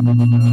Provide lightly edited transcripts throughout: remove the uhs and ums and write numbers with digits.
Vedanta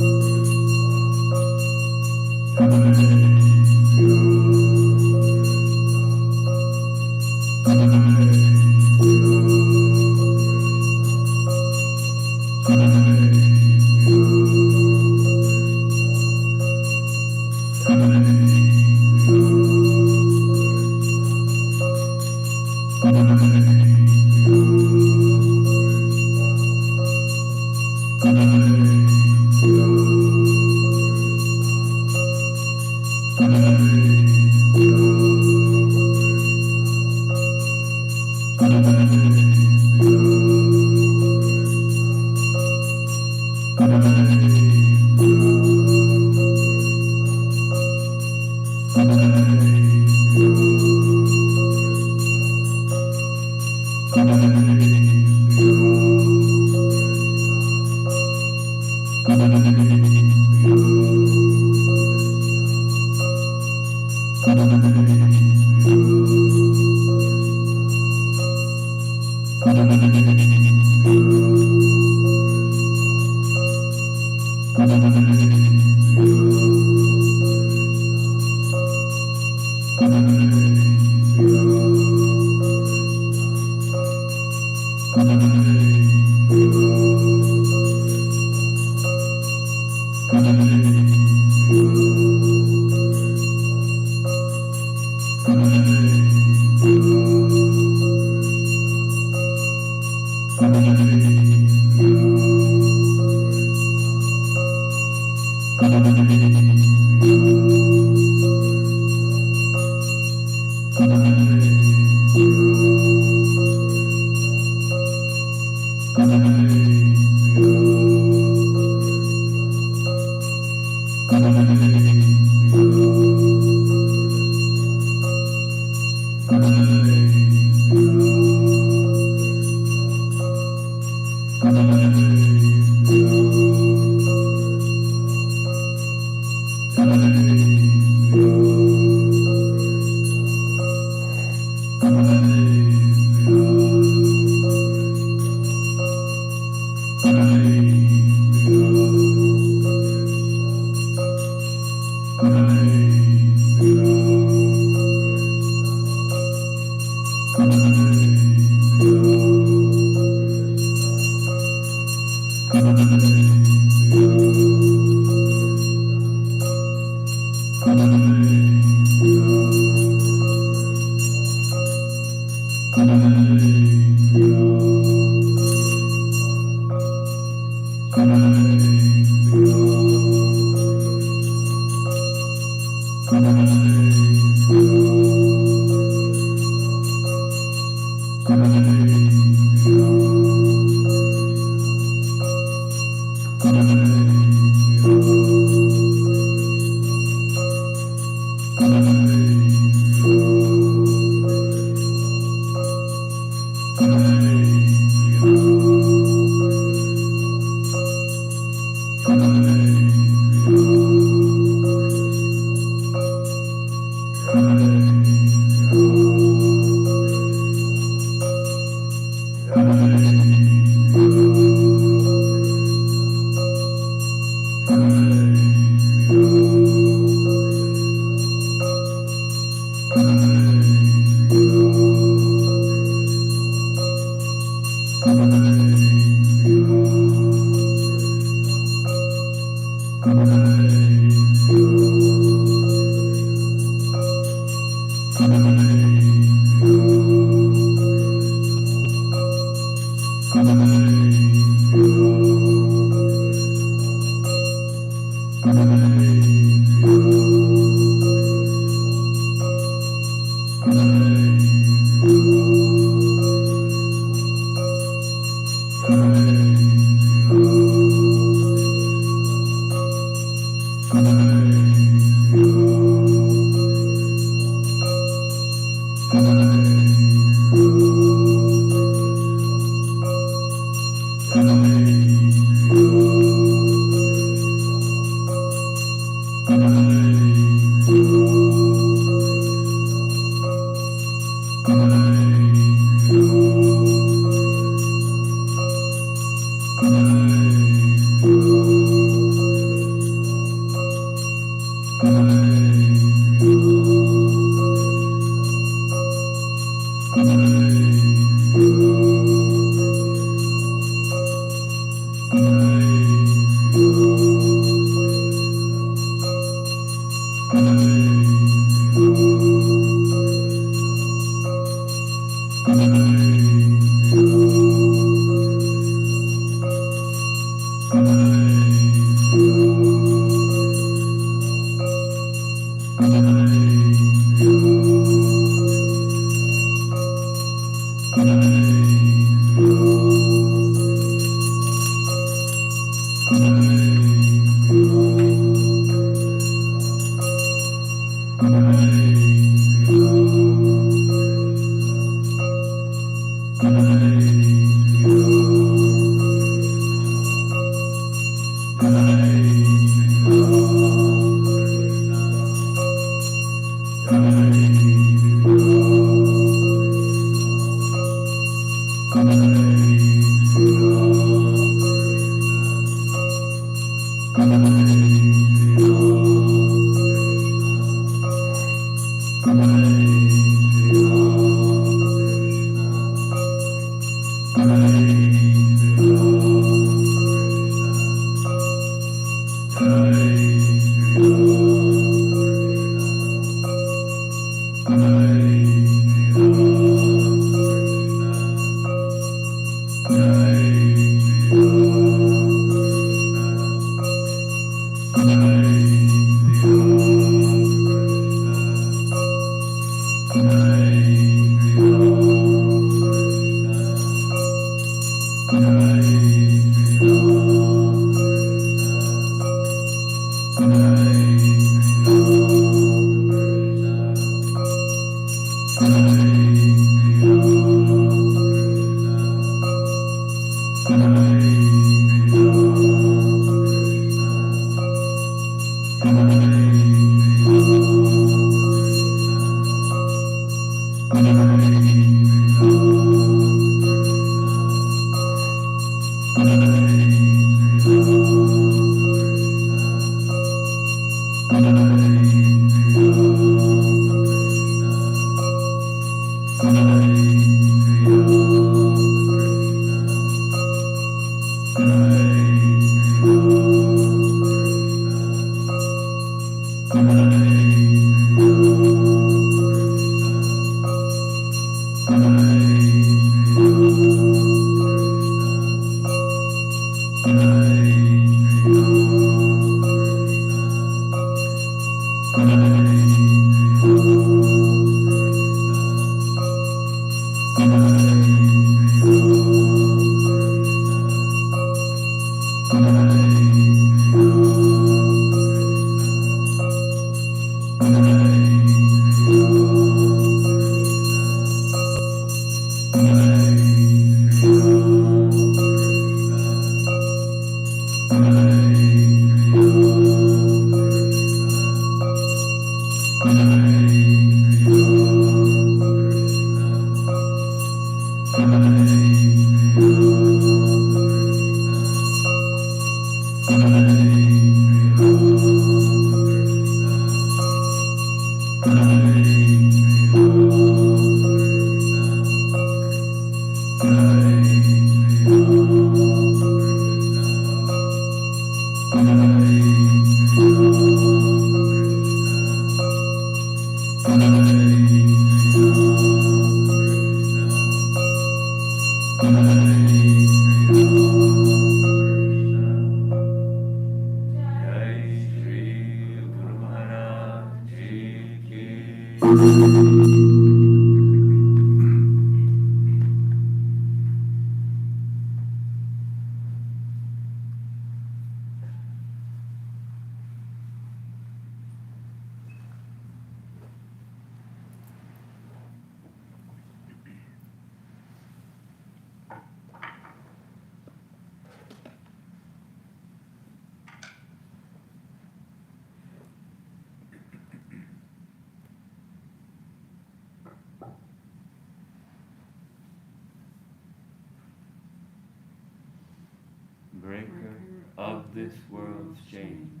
of this world's shame,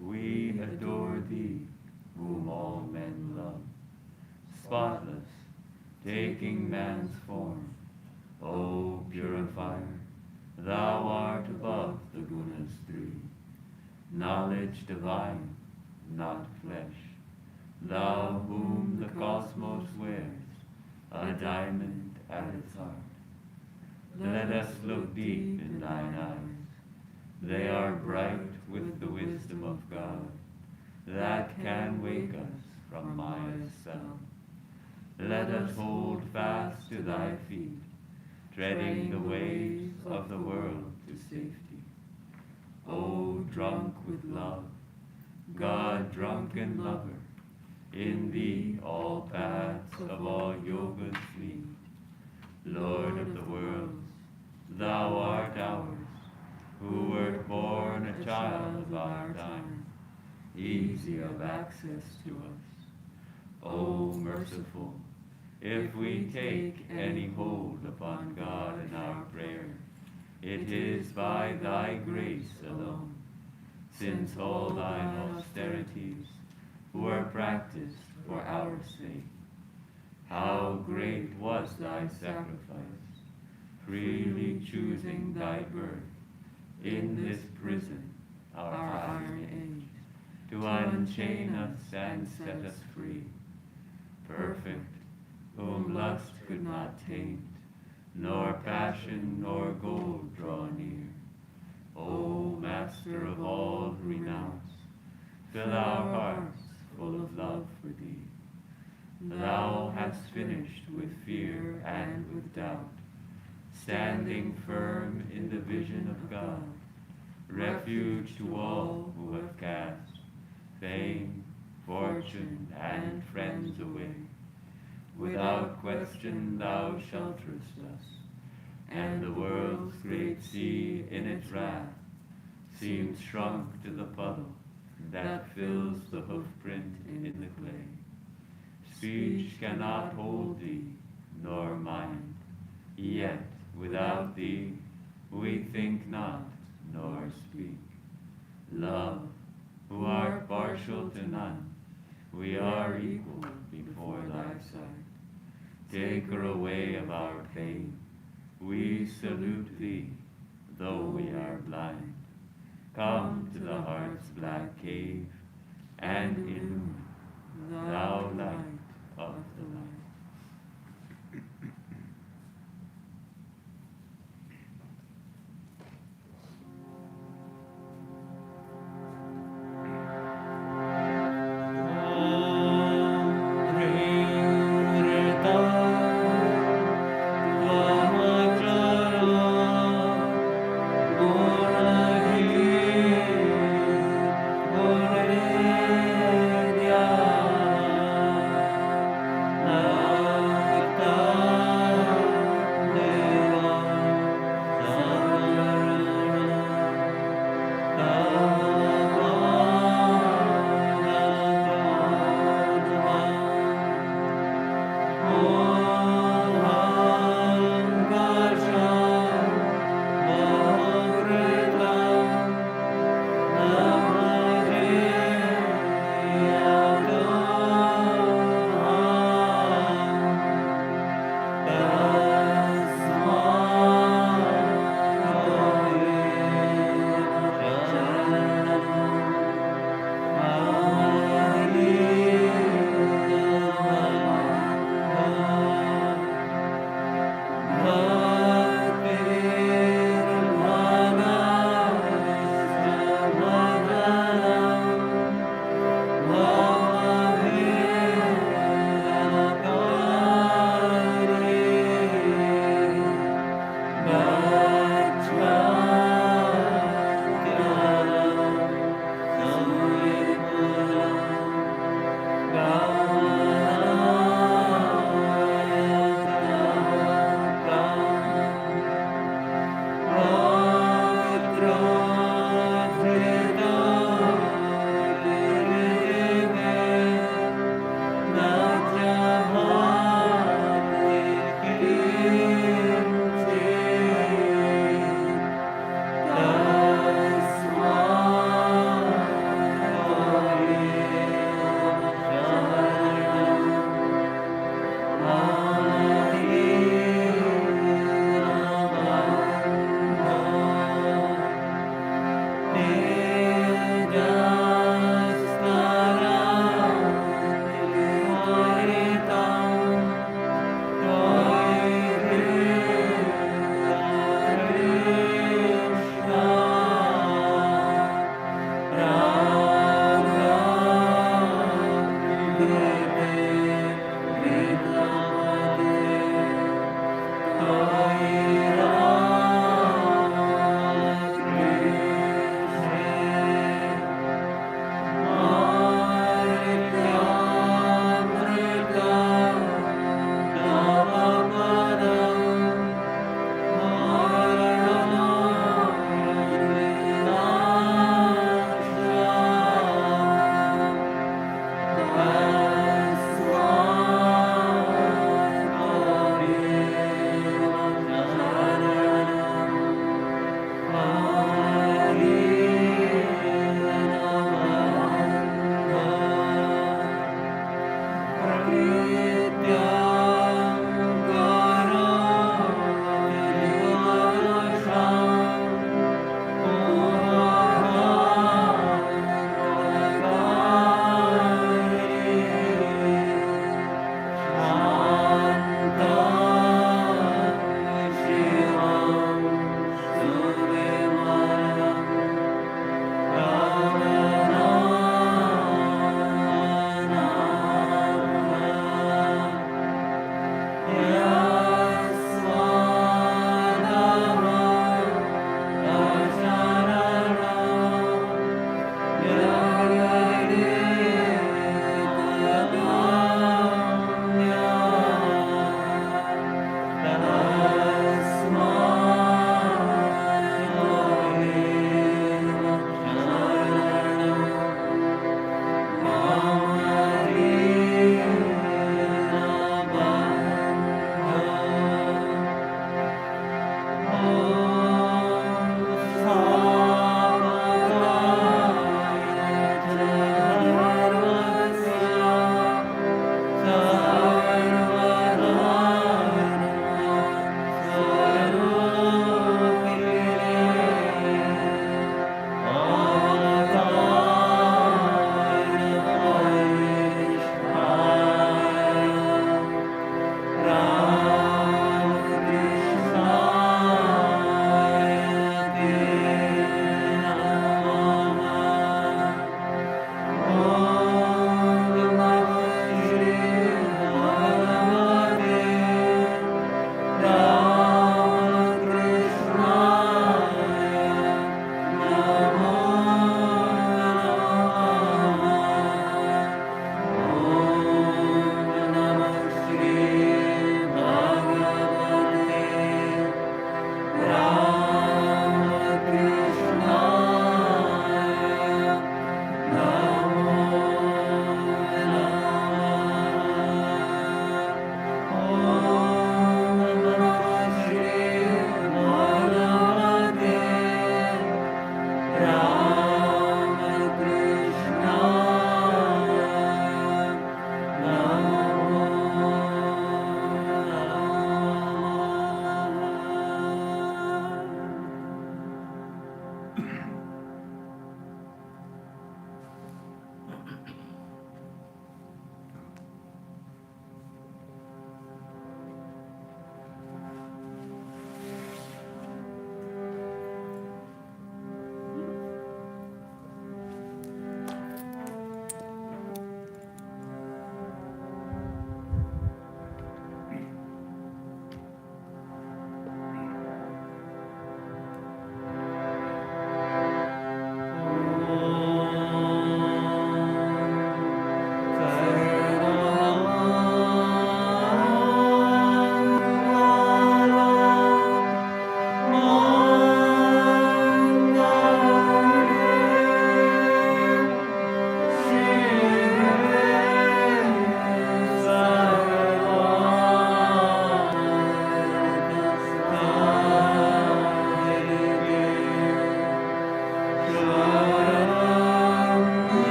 we adore thee, whom all men love. Spotless, taking man's form, O purifier, thou art above the gunas three. Knowledge divine, not flesh, thou whom the cosmos wears, a diamond at its heart. Let us look deep in thine eyes. They are bright with the wisdom of God, that can wake us from Maya's spell. Let us hold fast to thy feet, treading the ways of the world to safety. O drunk with love, God drunken lover, in thee all paths of all yogas lead. Lord of the worlds, thou art ours, who wert born a child of our time, easy of access to us. O merciful, if we take any hold upon God in our prayer, it is by thy grace alone, since all thine austerities were practiced for our sake. How great was thy sacrifice, freely choosing thy birth in this prison, our iron age, to unchain us and set us free. Perfect, whom lust could not taint, nor passion nor gold draw near. O Master of all who renounce, fill our hearts full of love for thee. Thou hast finished with fear and with doubt, standing firm in the vision of God, refuge to all who have cast fame, fortune, and friends away. Without question thou shelterest us, and the world's great sea in its wrath seems shrunk to the puddle that fills the hoofprint in the clay. Speech cannot hold thee, nor mind, yet without thee we think not, nor speak. Love, who art partial to none, we are equal before thy sight. Taker away of our pain, we salute thee, though we are blind. Come to the heart's black cave, and illumine, thou light of the light.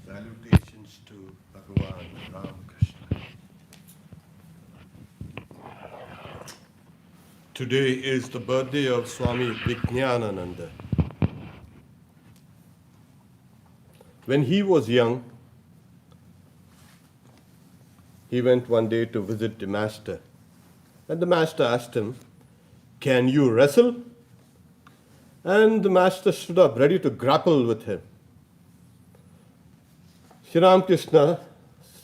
Salutations to Bhagavan Ramakrishna. Today is the birthday of Swami Vijnanananda. When he was young, he went one day to visit the master. And the master asked him, "Can you wrestle?" And the master stood up ready to grapple with him. Sri Ramakrishna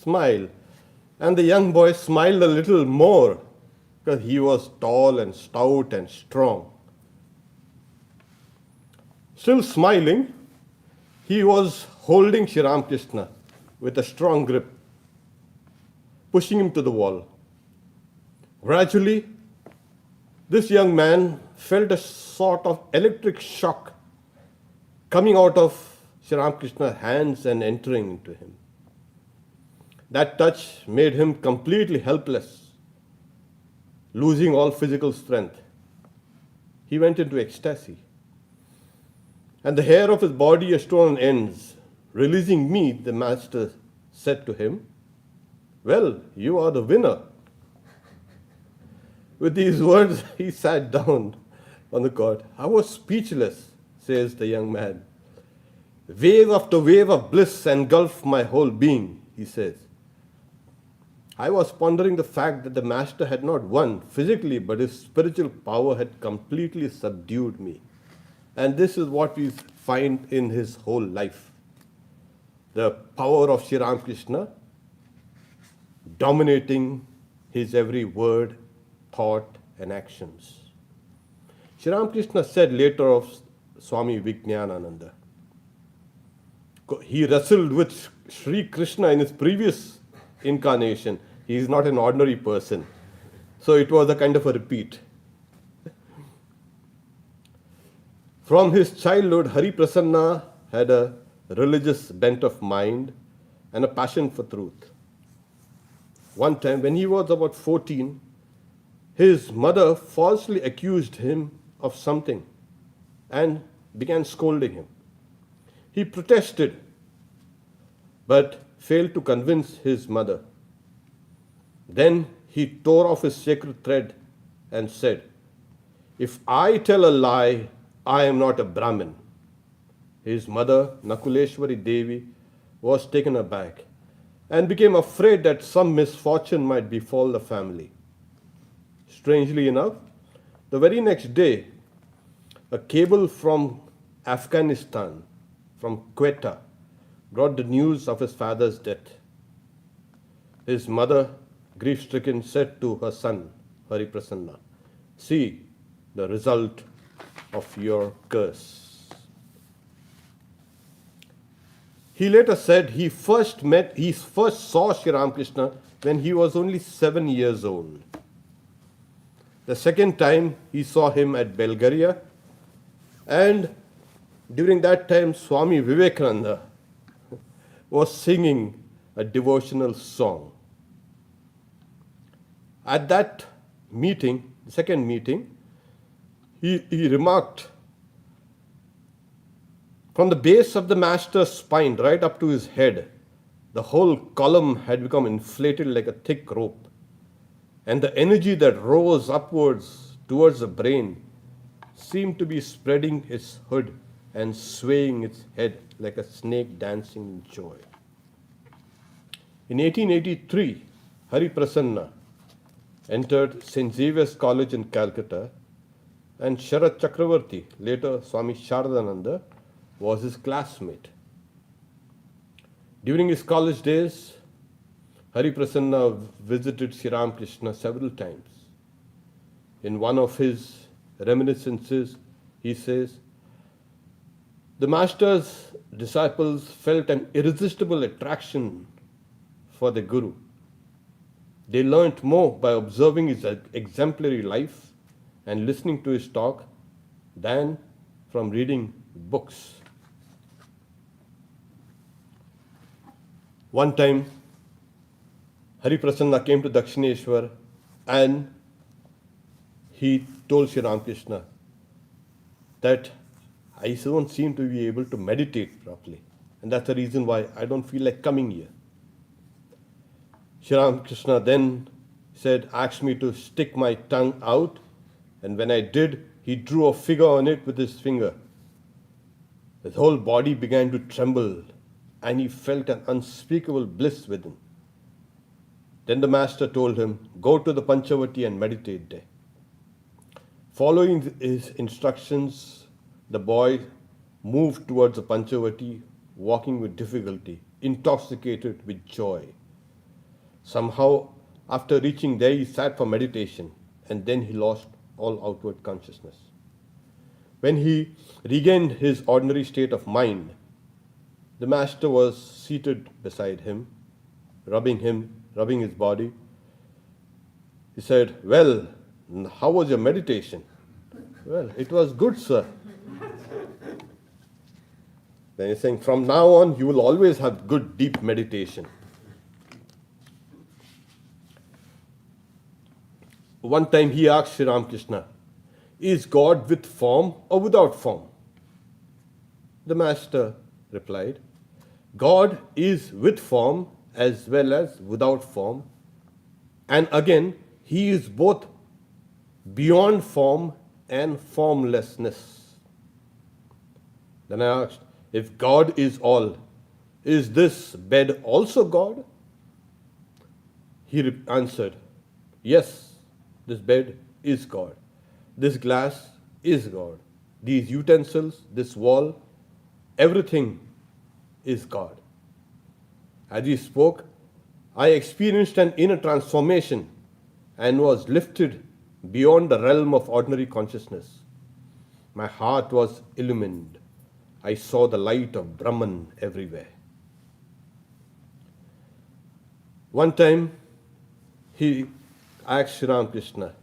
smiled, and the young boy smiled a little more because he was tall and stout and strong. Still smiling, he was holding Sri Ramakrishna with a strong grip, pushing him to the wall. Gradually, this young man felt a sort of electric shock coming out of Sri Ramakrishna's hands and entering into him. That touch made him completely helpless, losing all physical strength. He went into ecstasy. And the hair of his body stood on ends. Releasing me, the master said to him, "Well, you are the winner." With these words, he sat down on the cot. "I was speechless," says the young man. "Wave after wave of bliss engulfed my whole being," he says. I was pondering the fact that the master had not won physically, but his spiritual power had completely subdued me. And this is what we find in his whole life. The power of Sri Ramakrishna dominating his every word, thought, and actions. Sri Ramakrishna said later of Swami Vijnanananda, he wrestled with Sri Krishna in his previous incarnation. He is not an ordinary person. So it was a kind of a repeat. From his childhood, Hari Prasanna had a religious bent of mind and a passion for truth. One time, when he was about 14, his mother falsely accused him of something and began scolding him. He protested but failed to convince his mother. Then he tore off his sacred thread and said, "If I tell a lie, I am not a Brahmin." His mother, Nakuleshwari Devi, was taken aback and became afraid that some misfortune might befall the family. Strangely enough, the very next day, a cable from Afghanistan, from Quetta, brought the news of his father's death. His mother, grief-stricken, said to her son, Hari Prasanna, "See the result of your curse." He later said he first saw Sri Ramakrishna when he was only 7 years old. The second time he saw him at Belgaria, and during that time Swami Vivekananda was singing a devotional song. At that meeting, the second meeting, he remarked, from the base of the master's spine right up to his head, the whole column had become inflated like a thick rope, and the energy that rose upwards towards the brain seemed to be spreading its hood and swaying its head like a snake dancing in joy. In 1883, Hari Prasanna entered St. Xavier's College in Calcutta, and Sharat Chakravarti, later Swami Sharadananda, was his classmate. During his college days, Hari Prasanna visited Sri Ramakrishna several times. In one of his reminiscences, he says, "The master's disciples felt an irresistible attraction for the Guru. They learnt more by observing his exemplary life and listening to his talk than from reading books." One time, Hari Prasanna came to Dakshineshwar and he told Sri Ramakrishna that I don't seem to be able to meditate properly, and that's the reason why I don't feel like coming here. Sri Ramakrishna then said, asked me to stick my tongue out, and when I did, he drew a figure on it with his finger. His whole body began to tremble, and he felt an unspeakable bliss within. Then the master told him, "Go to the Panchavati and meditate there." Following his instructions, the boy moved towards the Panchavati, walking with difficulty, intoxicated with joy. Somehow, after reaching there, he sat for meditation, and then he lost all outward consciousness. When he regained his ordinary state of mind, the master was seated beside him, rubbing his body. He said, "Well, how was your meditation?" "Well, it was good, sir." Then he's saying, "From now on, you will always have good, deep meditation." One time he asked Sri Ramakrishna, "Is God with form or without form?" The master replied, "God is with form as well as without form, and again, he is both beyond form and formlessness." Then I asked, "If God is all, is this bed also God?" He answered, "Yes, this bed is God. This glass is God. These utensils, this wall, everything is God." As he spoke, I experienced an inner transformation and was lifted beyond the realm of ordinary consciousness. My heart was illumined. I saw the light of Brahman everywhere. One time, he asked Sri Ramakrishna,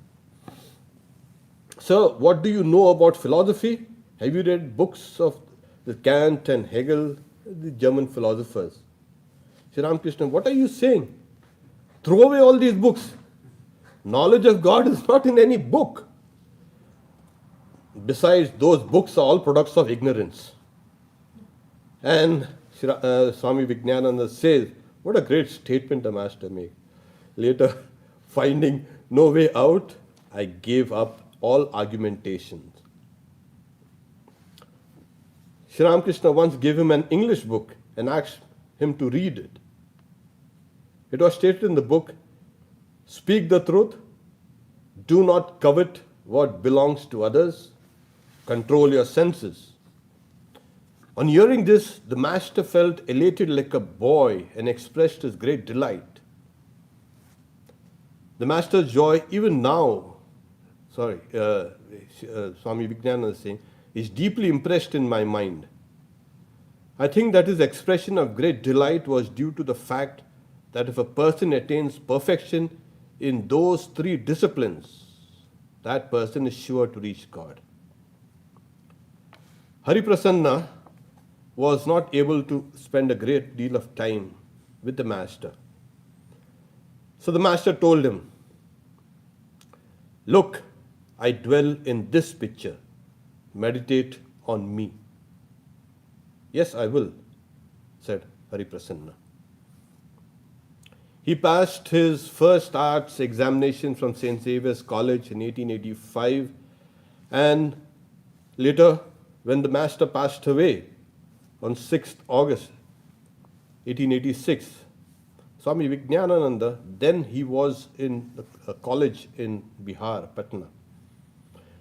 "Sir, what do you know about philosophy? Have you read books of the Kant and Hegel, the German philosophers?" Sri Ramakrishna, what are you saying? Throw away all these books. Knowledge of God is not in any book. Besides, those books are all products of ignorance. And Swami Vijnananda says, what a great statement the Master made. Later, finding no way out, I gave up all argumentations. Sri Ramakrishna once gave him an English book and asked him to read it. It was stated in the book, speak the truth, do not covet what belongs to others, control your senses. On hearing this, the Master felt elated like a boy and expressed his great delight. The Master's joy, even now, Swami Vijnananda is saying, is deeply impressed in my mind. I think that his expression of great delight was due to the fact that if a person attains perfection in those three disciplines, that person is sure to reach God. Hari Prasanna was not able to spend a great deal of time with the Master. So the Master told him, look, I dwell in this picture. Meditate on me. Yes, I will, said Hari Prasanna. He passed his first arts examination from St. Xavier's College in 1885, and later, when the Master passed away on 6th August 1886, Swami Vijnananda, then he was in a college in Bihar, Patna,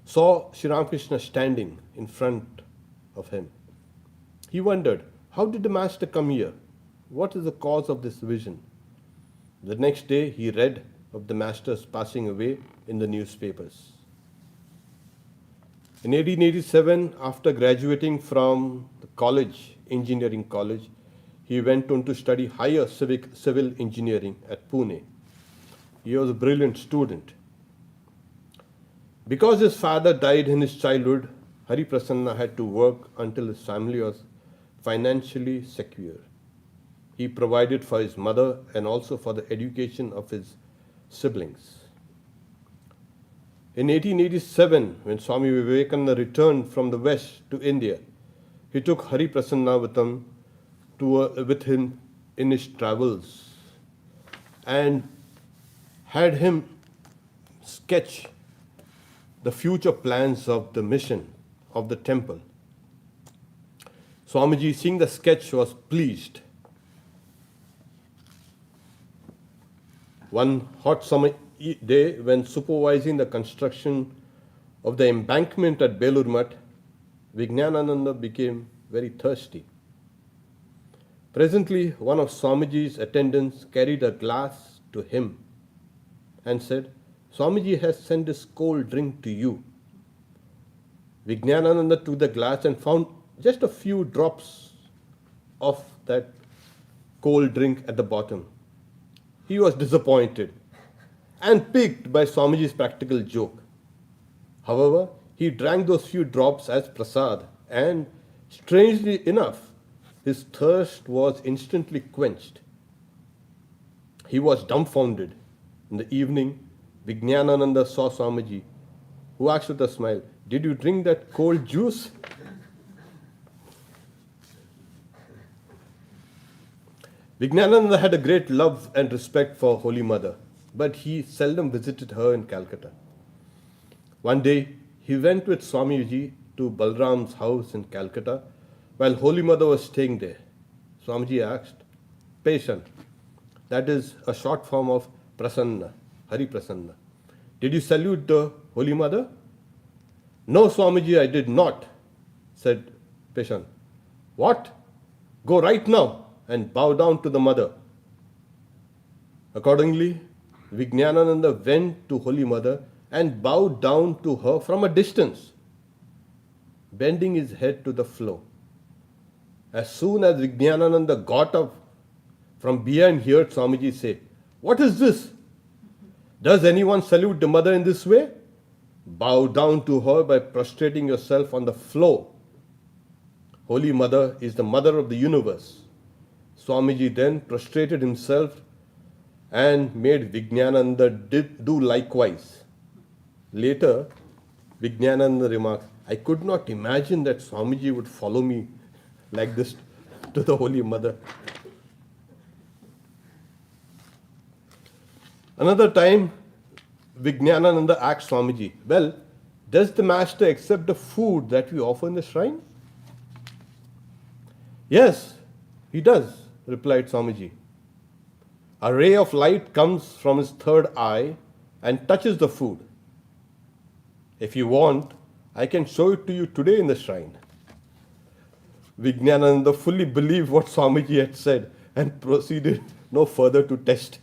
saw Sri Ramakrishna standing in front of him. He wondered, how did the Master come here? What is the cause of this vision? The next day he read of the Master's passing away in the newspapers. In 1887, after graduating from the college, engineering college, he went on to study higher civil engineering at Pune. He was a brilliant student. Because his father died in his childhood, Hari Prasanna had to work until his family was financially secure. He provided for his mother and also for the education of his siblings. In 1887, when Swami Vivekananda returned from the West to India, he took Hari Prasanna with him in his travels and had him sketch the future plans of the mission of the temple. Swamiji, seeing the sketch, was pleased. One hot summer day, when supervising the construction of the embankment at Belur Math, Vijnananda became very thirsty. Presently, one of Swamiji's attendants carried a glass to him and said, Swamiji has sent this cold drink to you. Vijnananda took the glass and found just a few drops of that cold drink at the bottom. He was disappointed and piqued by Swamiji's practical joke. However, he drank those few drops as prasad, and strangely enough, his thirst was instantly quenched. He was dumbfounded. In the evening, Vijnananda saw Swamiji, who asked with a smile, did you drink that cold juice? Vijnananda had a great love and respect for Holy Mother, but he seldom visited her in Calcutta. One day, he went with Swamiji to Balram's house in Calcutta while Holy Mother was staying there. Swamiji asked, patient, that is a short form of Prasanna, Hari Prasanna. Did you salute the Holy Mother? No, Swamiji, I did not, said patient. What? Go right now and bow down to the Mother. Accordingly, Vijnananda went to Holy Mother and bowed down to her from a distance, bending his head to the floor. As soon as Vijnananda got up from behind, heard Swamiji say, what is this? Does anyone salute the Mother in this way? Bow down to her by prostrating yourself on the floor. Holy Mother is the Mother of the universe. Swamiji then prostrated himself and made Vijnananda do likewise. Later, Vijnananda remarks, I could not imagine that Swamiji would follow me like this to the Holy Mother. Another time, Vijnananda asked Swamiji, well, does the Master accept the food that we offer in the shrine? Yes, he does, replied Swamiji. A ray of light comes from his third eye and touches the food. If you want, I can show it to you today in the shrine. Vijnananda fully believed what Swamiji had said and proceeded no further to test.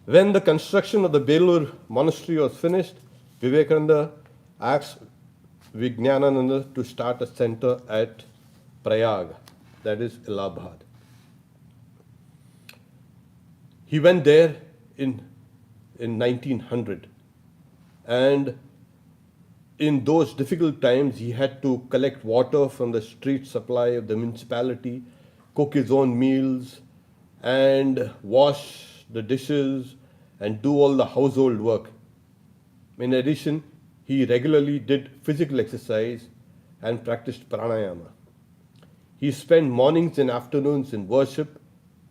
When the construction of the Belur monastery was finished, Vivekananda asked Vijnananda to start a center at Prayag, that is Allahabad. He went there in 1900, and in those difficult times he had to collect water from the street supply of the municipality, cook his own meals, and wash the dishes and do all the household work. In addition, he regularly did physical exercise and practiced pranayama. He spent mornings and afternoons in worship,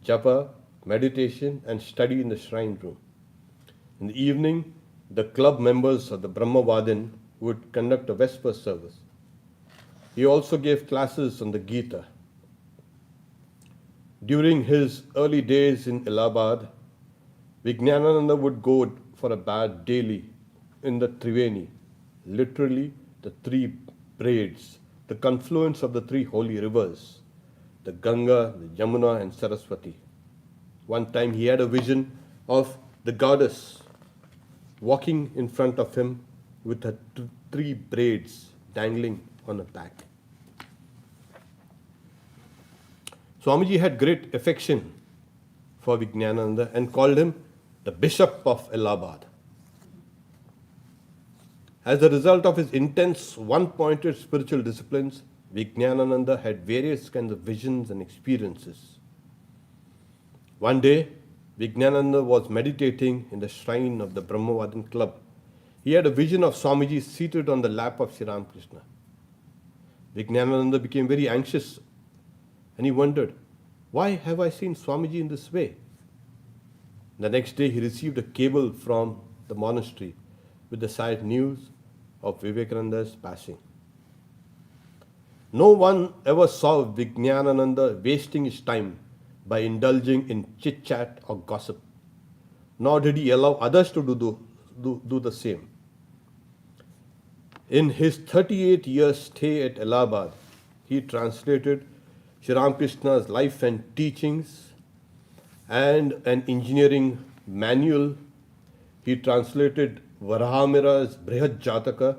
japa, meditation, and study in the shrine room. In the evening, the club members of the Brahmavadin would conduct a Vesper service. He also gave classes on the Gita. During his early days in Allahabad, Vijnananda would go for a bath daily in the Triveni, literally the three braids, the confluence of the three holy rivers, the Ganga, the Yamuna, and Saraswati. One time he had a vision of the goddess walking in front of him with her three braids dangling on her back. Swamiji had great affection for Vijnananda and called him the Bishop of Allahabad. As a result of his intense, one-pointed spiritual disciplines, Vijnananda had various kinds of visions and experiences. One day, Vijnananda was meditating in the shrine of the Brahmavadin club. He had a vision of Swamiji seated on the lap of Sri Ramakrishna. Vijnananda became very anxious and he wondered, why have I seen Swamiji in this way? The next day he received a cable from the monastery with the sad news of Vivekananda's passing. No one ever saw Vijnananda wasting his time by indulging in chit-chat or gossip, nor did he allow others to do the same. In his 38-year stay at Allahabad, he translated Sri Ramakrishna's life and teachings and an engineering manual. He translated Varahamira's Brihad Jataka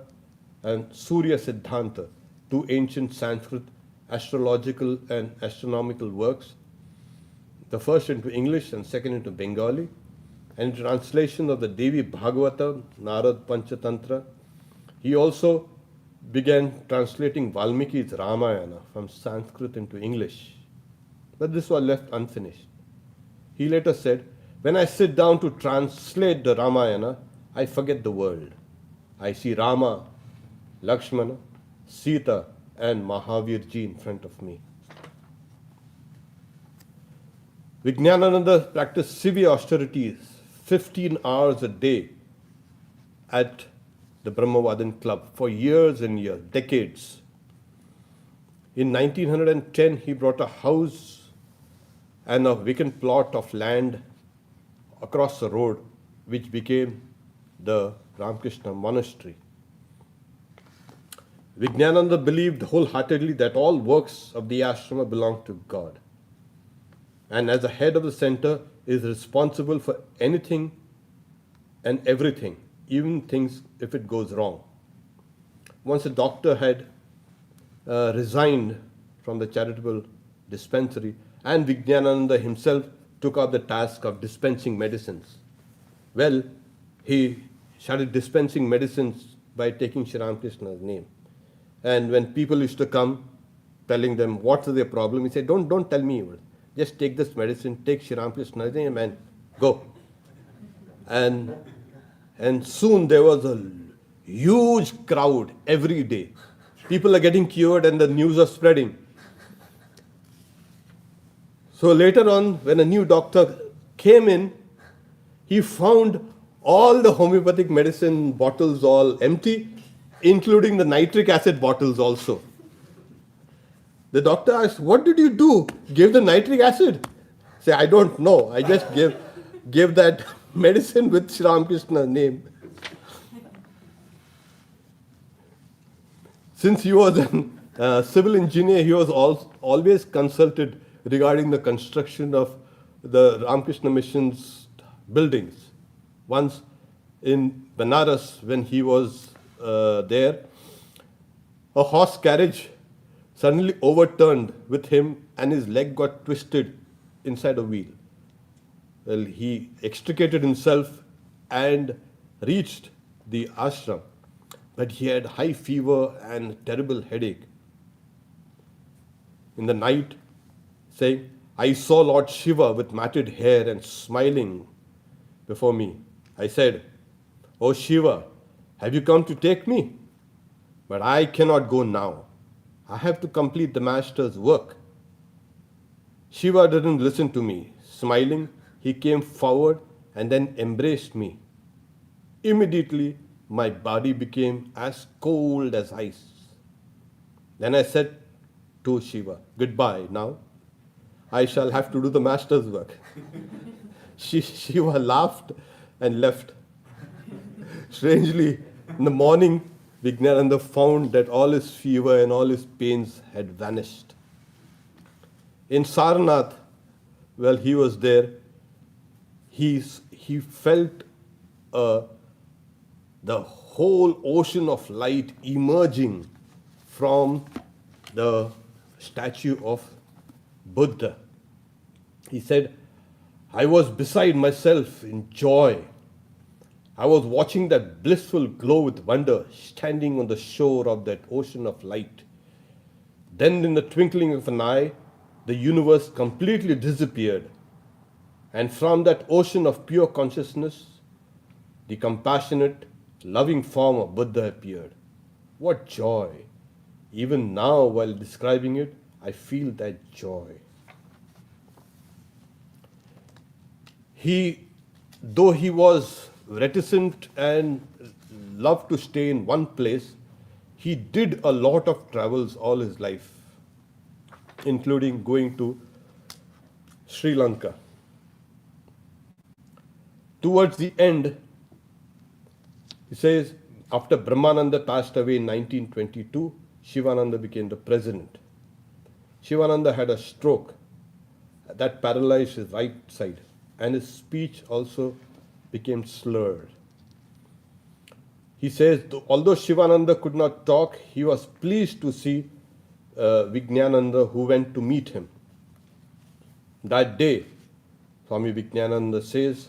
and Surya Siddhanta, two ancient Sanskrit astrological and astronomical works, the first into English and second into Bengali, and translation of the Devi Bhagavata, Narad Panchatantra. He also began translating Valmiki's Ramayana from Sanskrit into English, but this was left unfinished. He later said, when I sit down to translate the Ramayana, I forget the world. I see Rama, Lakshmana, Sita, and Mahavirji in front of me. Vijnananda practiced severe austerities, 15 hours a day at the Brahmavadin club for years and years, decades. In 1910, he bought a house and a vacant plot of land across the road, which became the Ramakrishna Monastery. Vijnananda believed wholeheartedly that all works of the ashrama belong to God, and as the head of the center is responsible for anything and everything, even things if it goes wrong. Once a doctor had resigned from the charitable dispensary, and Vijnananda himself took up the task of dispensing medicines. Well, he started dispensing medicines by taking Sri Ramakrishna's name. And when people used to come telling them what's their problem. He said, don't tell me. Just take this medicine, take Sri Ramakrishna, man, go. And soon there was a huge crowd every day. People are getting cured and the news are spreading. So later on, when a new doctor came in, he found all the homeopathic medicine bottles all empty, including the nitric acid bottles also. The doctor asked, what did you do? Give the nitric acid? Say, I don't know. I just gave that medicine with Sri Ramakrishna's name. Since he was a civil engineer, he was always consulted regarding the construction of the Ramakrishna Mission's buildings. Once in Benares, when he was there, a horse carriage suddenly overturned with him and his leg got twisted inside a wheel. Well, he extricated himself and reached the ashram, but he had high fever and terrible headache. In the night, saying, I saw Lord Shiva with matted hair and smiling before me. I said, Oh Shiva, have you come to take me? But I cannot go now. I have to complete the master's work. Shiva didn't listen to me. Smiling, he came forward and then embraced me. Immediately, my body became as cold as ice. Then I said to Shiva, goodbye now. I shall have to do the master's work. Shiva laughed and left. Strangely, in the morning, Vijnananda found that all his fever and all his pains had vanished. In Sarnath, while he was there, he felt the whole ocean of light emerging from the statue of Buddha. He said, I was beside myself in joy. I was watching that blissful glow with wonder, standing on the shore of that ocean of light. Then in the twinkling of an eye, the universe completely disappeared. And from that ocean of pure consciousness, the compassionate, loving form of Buddha appeared. What joy! Even now, while describing it, I feel that joy. Though he was reticent and loved to stay in one place, he did a lot of travels all his life, including going to Sri Lanka. Towards the end, he says, after Brahmananda passed away in 1922, Shivananda became the president. Shivananda had a stroke that paralyzed his right side, and his speech also became slurred. He says, although Shivananda could not talk, he was pleased to see Vijnananda, who went to meet him. That day, Swami Vijnananda says,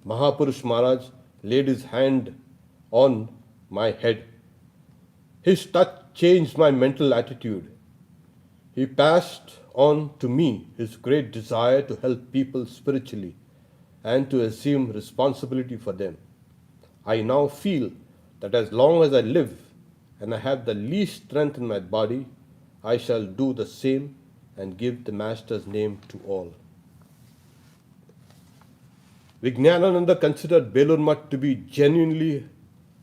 Mahapurush Maharaj laid his hand on my head. His touch changed my mental attitude. He passed on to me his great desire to help people spiritually and to assume responsibility for them. I now feel that as long as I live and I have the least strength in my body, I shall do the same and give the Master's name to all. Vijnananda considered Belur Math to be genuinely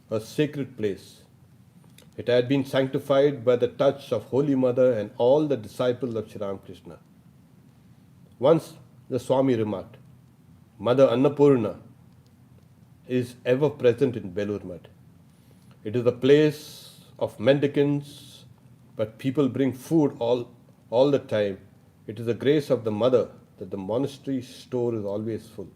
a sacred place. It had been sanctified by the touch of Holy Mother and all the disciples of Sri Ramakrishna. Once the Swami remarked, Mother Annapurna is ever present in Belur Math. It is a place of mendicants, but people bring food all the time. It is the grace of the Mother that the monastery store is always full.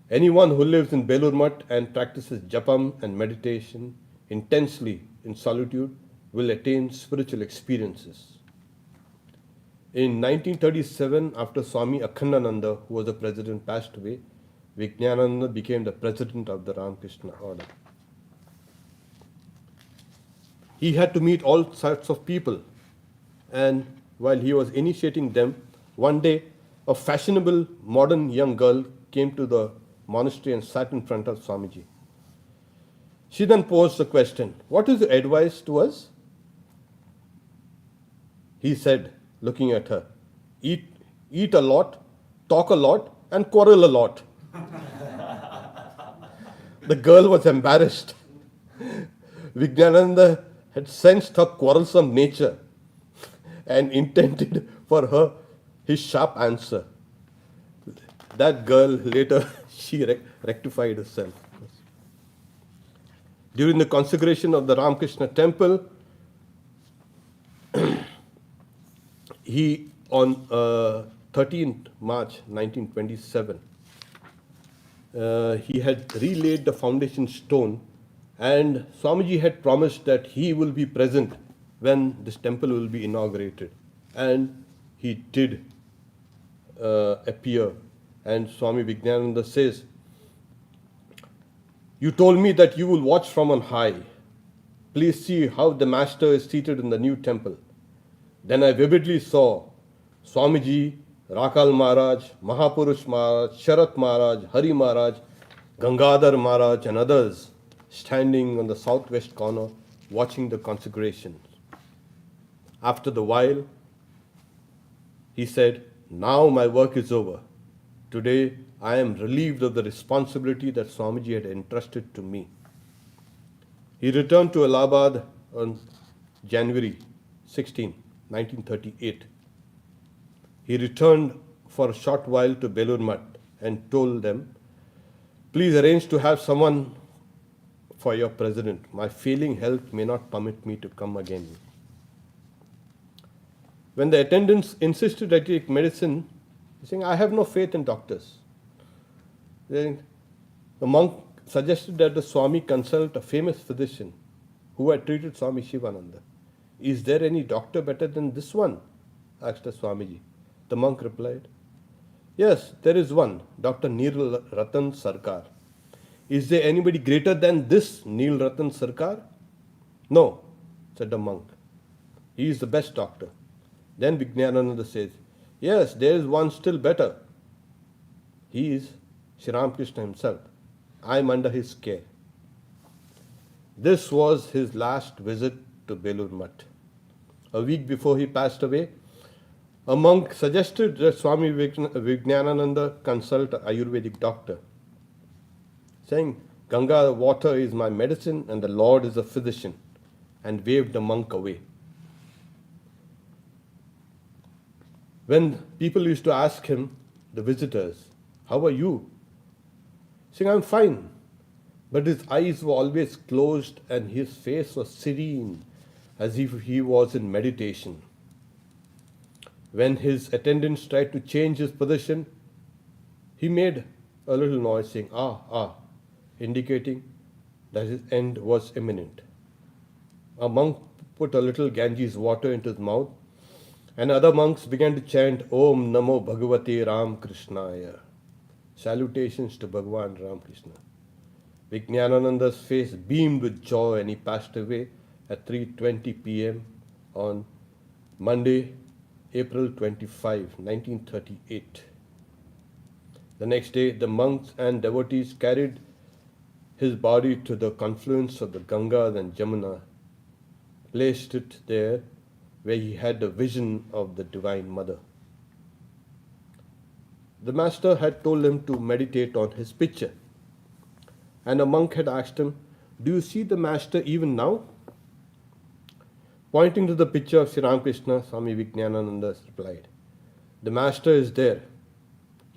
Anyone who lives in Belur Math and practices japam and meditation intensely in solitude will attain spiritual experiences. In 1937, after Swami Akhandananda, who was the president, passed away, Vijnananda became the president of the Ramakrishna order. He had to meet all sorts of people, And while he was initiating them, one day a fashionable modern young girl came to the monastery and sat in front of Swamiji. She then posed the question, "What is your advice to us?" He said, looking at her, eat a lot, talk a lot, and quarrel a lot." The girl was embarrassed. Vijnananda had sensed her quarrelsome nature and intended for her his sharp answer. That girl later, she rectified herself. During the consecration of the Ramakrishna temple, he, on 13th March 1927, he had relaid the foundation stone, and Swamiji had promised that he will be present when this temple will be inaugurated. And he did appear. And Swami Vijnananda says, "You told me that you will watch from on high. Please see how the master is seated in the new temple." Then I vividly saw Swamiji, Rakal Maharaj, Mahapurush Maharaj, Sharat Maharaj, Hari Maharaj, Gangadhar Maharaj, and others standing on the southwest corner watching the consecration. After the while, he said, "Now my work is over. Today I am relieved of the responsibility that Swamiji had entrusted to me." He returned to Allahabad on January 16, 1938. He returned for a short while to Belur Mutt and told them, "Please arrange to have someone for your president. My failing health may not permit me to come again." When the attendants insisted that he take medicine, he saying, "I have no faith in doctors." Then the monk suggested that the Swami consult a famous physician who had treated Swami Shivananda. "Is there any doctor better than this one?" asked the Swamiji. The monk replied, "Yes, there is one, Dr. Neel Ratan Sarkar." "Is there anybody greater than this Neel Ratan Sarkar?" "No," said the monk. "He is the best doctor." Then Vijnananda says, "Yes, there is one still better. He is Sri Ramakrishna himself. I am under his care." This was his last visit to Belur Mutt. A week before he passed away, a monk suggested that Swami Vijnananda consult an Ayurvedic doctor, saying, "Ganga water is my medicine and the Lord is a physician," and waved the monk away. When people used to ask him, the visitors, "How are you?" saying, "I'm fine." But his eyes were always closed and his face was serene, as if he was in meditation. When his attendants tried to change his position, he made a little noise saying, "Ah, ah," indicating that his end was imminent. A monk put a little Ganges water into his mouth, and other monks began to chant, "Om Namo Bhagavate Ram Krishnaya," salutations to Bhagavan Ram Krishna. Vijnanananda's face beamed with joy and he passed away at 3:20 p.m. on Monday, April 25, 1938. The next day, the monks and devotees carried his body to the confluence of the Ganga and Jamuna, placed it there where he had a vision of the Divine Mother. The master had told him to meditate on his picture, and a monk had asked him, "Do you see the master even now?" Pointing to the picture of Sri Ramakrishna, Swami Vijnananda replied, "The master is there.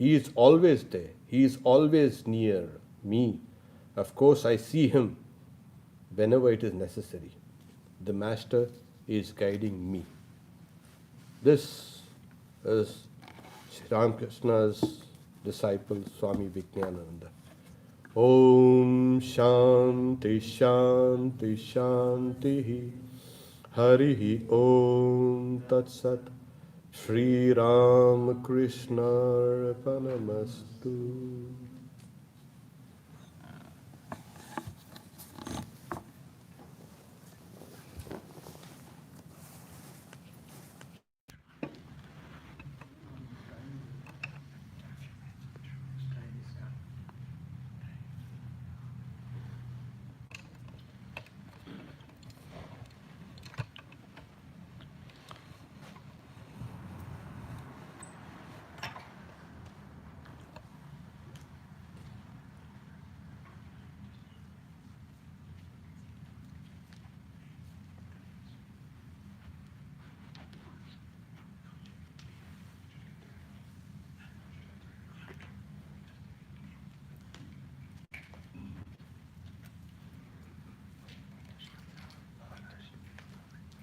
He is always there. He is always near me. Of course, I see him whenever it is necessary. The master is guiding me." This is Sri Ramakrishna's disciple, Swami Vijnananda. Om Shanti Shanti Shanti Harihi Om Tat Sat Shri Ram Krishna Arpanamastu.